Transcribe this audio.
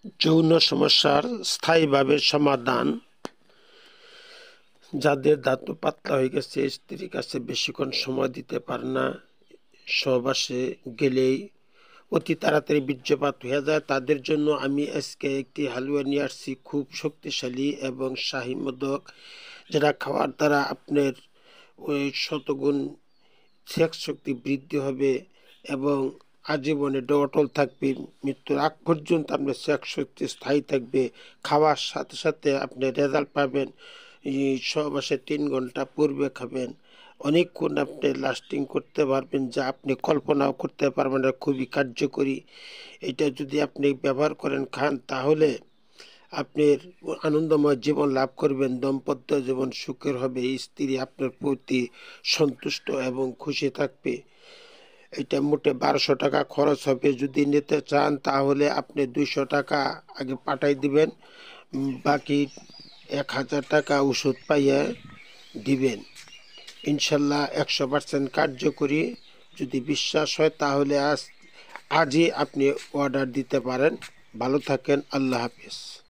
যৌন সমস্যার স্থায়ীভাবে সমাধান। যাদের দাঁত পাতলা হয়ে গেছে, স্ত্রীর কাছে বেশিক্ষণ সময় দিতে পারে না, সহবাসে গেলেই অতি তাড়াতাড়ি বীর্যপাত হয়ে যায়, তাদের জন্য আমি আজকে একটি হালুয়া নিয়ে আসছি, খুব শক্তিশালী এবং শাহী মোদক, যেটা খাওয়ার দ্বারা আপনার ওই শতগুণ সেক্স শক্তি বৃদ্ধি হবে এবং আজীবন এটা অটল থাকবে। মৃত্যুর আগ পর্যন্ত আপনার সেক্স শক্তি স্থায়ী থাকবে। খাওয়ার সাথে সাথে আপনি রেজাল্ট পাবেন। সহবাসে 3 ঘন্টা পূর্বে খাবেন, অনেকক্ষণ আপনি লাস্টিং করতে পারবেন, যা আপনি কল্পনাও করতে পারবেন না। খুবই কার্যকরী। এটা যদি আপনি ব্যবহার করেন, খান, তাহলে আপনার আনন্দময় জীবন লাভ করবেন। দাম্পত্য জীবন সুখের হবে। স্ত্রী আপনার প্রতি সন্তুষ্ট এবং খুশি থাকবে। এটা মোটে 1200 টাকা খরচ হবে। যদি নিতে চান তাহলে আপনি 200 টাকা আগে পাঠাই দিবেন, বাকি 1000 টাকা ওষুধ পাইয়ে দিবেন। ইনশাল্লাহ 100% কার্যকরী। যদি বিশ্বাস হয় তাহলে আজই আপনি অর্ডার দিতে পারেন। ভালো থাকেন। আল্লাহ হাফিজ।